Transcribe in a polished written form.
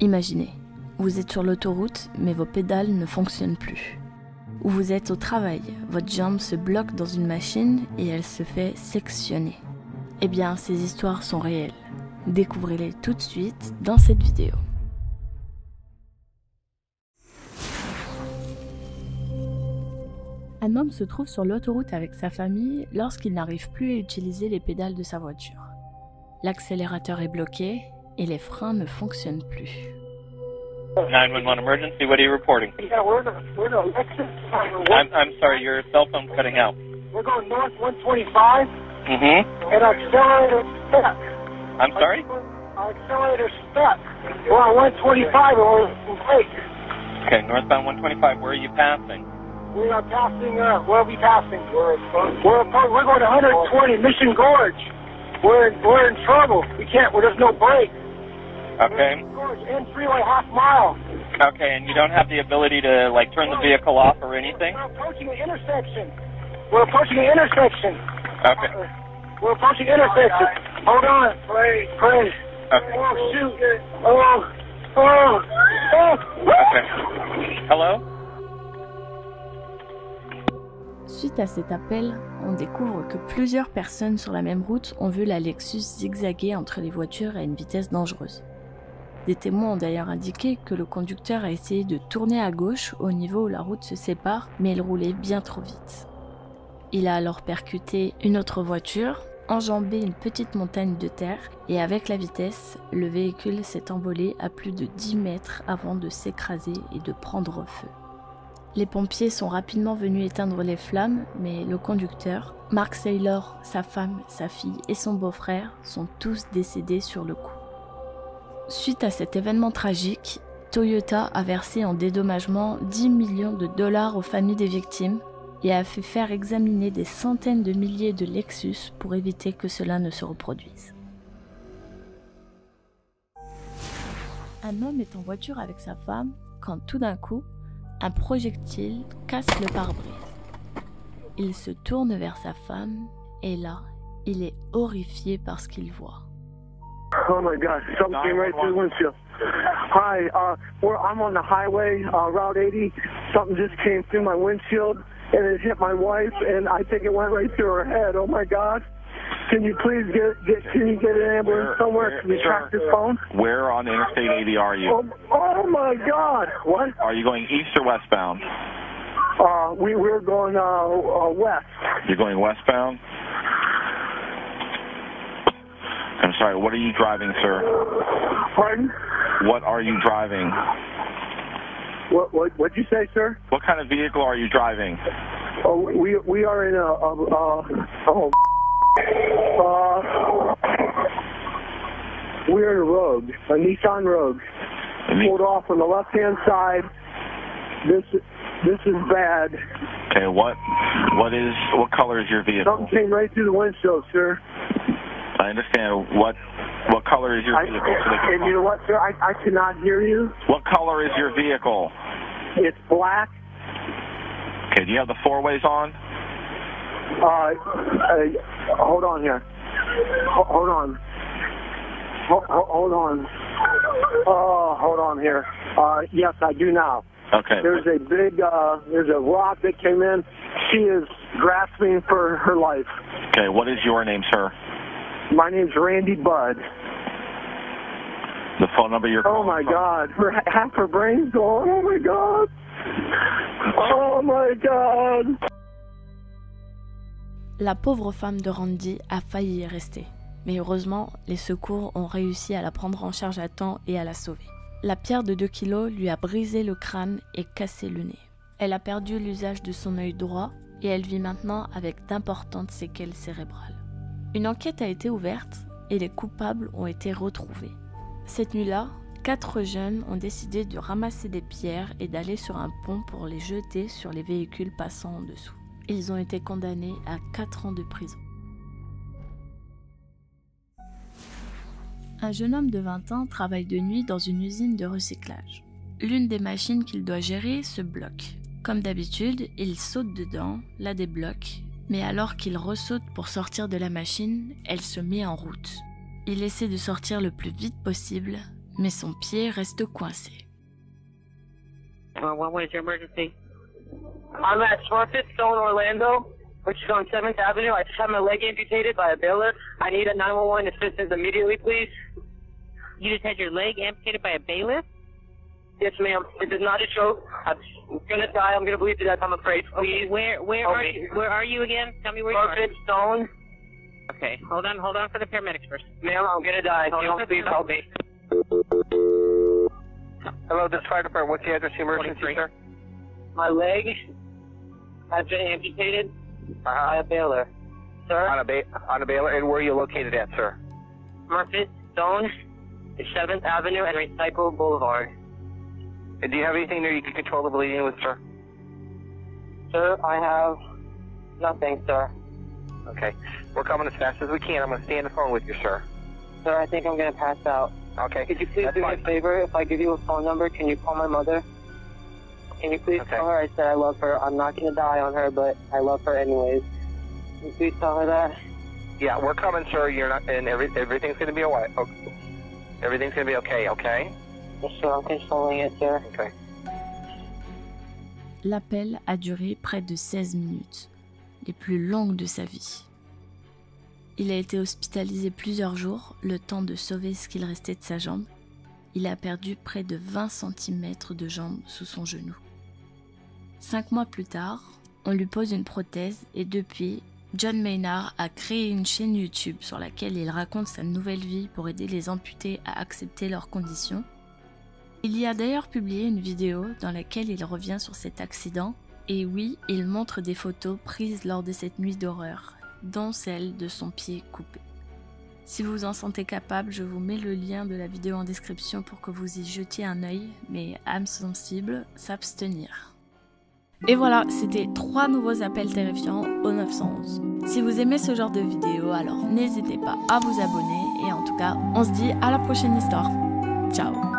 Imaginez, vous êtes sur l'autoroute, mais vos pédales ne fonctionnent plus. Ou vous êtes au travail, votre jambe se bloque dans une machine et elle se fait sectionner. Eh bien, ces histoires sont réelles. Découvrez-les tout de suite dans cette vidéo. Un homme se trouve sur l'autoroute avec sa famille lorsqu'il n'arrive plus à utiliser les pédales de sa voiture. L'accélérateur est bloqué et les freins ne fonctionnent plus. 911 emergency, what are you reporting? Yeah, we're in a Lexus. I'm sorry, your cell phone's cutting out. We're going north 125, and our accelerator's stuck. I'm sorry? Our accelerator's stuck. We're on 125 and we're late. Okay, northbound 125, where are you passing? We are passing, where are we passing? We're going 120, Mission Gorge. We're in trouble. We can't, there's no brakes. Okay. Gorge and freeway half mile. Okay, and you don't have the ability to, like, turn the vehicle off or anything? We're approaching an intersection. We're approaching an intersection. Okay. We're approaching an intersection. Hold on. Pray. Okay. Oh, shoot. Oh. Okay. Hello? Suite à cet appel, on découvre que plusieurs personnes sur la même route ont vu la Lexus zigzaguer entre les voitures à une vitesse dangereuse. Des témoins ont d'ailleurs indiqué que le conducteur a essayé de tourner à gauche au niveau où la route se sépare, mais il roulait bien trop vite. Il a alors percuté une autre voiture, enjambé une petite montagne de terre et avec la vitesse, le véhicule s'est envolé à plus de 10 mètres avant de s'écraser et de prendre feu. Les pompiers sont rapidement venus éteindre les flammes, mais le conducteur, Mark Saylor, sa femme, sa fille et son beau-frère sont tous décédés sur le coup. Suite à cet événement tragique, Toyota a versé en dédommagement 10 millions de dollars aux familles des victimes et a fait faire examiner des centaines de milliers de Lexus pour éviter que cela ne se reproduise. Un homme est en voiture avec sa femme quand tout d'un coup, un projectile casse le pare-brise. Il se tourne vers sa femme et là, il est horrifié par ce qu'il voit. Oh my God, something came right through the windshield. Hi, I'm on the highway, Route 80. Something just came through my windshield and it hit my wife and I think it went right through her head. Oh my God. Can you please can you get an ambulance somewhere? Can you track this phone? Where on Interstate 80 are you? Oh my God. What? Are you going east or westbound? We're going west. You're going westbound? I'm sorry, what are you driving, sir? Pardon? What are you driving? What'd you say, sir? What kind of vehicle are you driving? Oh, we are in we're in a Rogue, a Nissan Rogue. Pulled off on the left-hand side. This is bad. Okay, what color is your vehicle? Something came right through the windshield, sir. I understand. What color is your vehicle? And you know what, sir? I cannot hear you. What color is your vehicle? It's black. Okay, do you have the four-ways on? Hold on here. Hold on. Hold on. Hold on here. Yes, I do now. Okay. There's a rock that came in. She is grasping for her life. Okay, what is your name, sir? My name's Randy Budd. The phone number you're calling Oh my from? God. Half her brain's gone. Oh my God. Oh my God. La pauvre femme de Randy a failli y rester, mais heureusement, les secours ont réussi à la prendre en charge à temps et à la sauver. La pierre de 2 kilos lui a brisé le crâne et cassé le nez. Elle a perdu l'usage de son œil droit et elle vit maintenant avec d'importantes séquelles cérébrales. Une enquête a été ouverte et les coupables ont été retrouvés. Cette nuit-là, 4 jeunes ont décidé de ramasser des pierres et d'aller sur un pont pour les jeter sur les véhicules passant en dessous. Ils ont été condamnés à 4 ans de prison. Un jeune homme de 20 ans travaille de nuit dans une usine de recyclage. L'une des machines qu'il doit gérer se bloque. Comme d'habitude, il saute dedans, la débloque, mais alors qu'il ressaute pour sortir de la machine, elle se met en route. Il essaie de sortir le plus vite possible, mais son pied reste coincé. What was your emergency? I'm at Smurfit Stone, Orlando, which is on 7th Avenue. I just had my leg amputated by a bailiff. I need a 911 assistance immediately, please. You just had your leg amputated by a bailiff? Yes, ma'am. This is not a joke. I'm gonna die. I'm gonna bleed to death. I'm afraid. Please. Where are you again? Tell me where you are. Smurfit Stone. Okay, hold on for the paramedics first. Ma'am, I'm gonna die. Please help me. Hello, this fire department. What's the address of the emergency, 23. sir? My leg has been amputated by a bailiff. Sir? On a bailiff, and where are you located at, sir? Smurfit Stone, 7th Avenue and Recycle Boulevard. And do you have anything there you can control the bleeding with, sir? Sir, I have nothing, sir. Okay. We're coming as fast as we can. I'm going to stay on the phone with you, sir. Sir, I think I'm gonna pass out. Okay. Could you please That's do me fine. a favor? If I give you a phone number, can you call my mother? Can you please Okay. tell her I said I love her? I'm not gonna die on her, but I love her anyways. Can you please tell her that? Yeah, we're coming, sir. You're not, and everything's going to be alright. Okay. Everything's going to be okay, okay? Yes, sir, I'm controlling it, sir. Okay. L'appel a duré près de 16 minutes, les plus longues de sa vie. Il a été hospitalisé plusieurs jours, le temps de sauver ce qu'il restait de sa jambe. Il a perdu près de 20 cm de jambe sous son genou. 5 mois plus tard, on lui pose une prothèse et depuis, John Maynard a créé une chaîne YouTube sur laquelle il raconte sa nouvelle vie pour aider les amputés à accepter leurs conditions. Il y a d'ailleurs publié une vidéo dans laquelle il revient sur cet accident et oui, il montre des photos prises lors de cette nuit d'horreur, dont celle de son pied coupé. Si vous vous en sentez capable, je vous mets le lien de la vidéo en description pour que vous y jetiez un œil, mais âme sensible, s'abstenir. Et voilà, c'était 3 nouveaux appels terrifiants au 911. Si vous aimez ce genre de vidéo, alors n'hésitez pas à vous abonner et en tout cas, on se dit à la prochaine histoire. Ciao!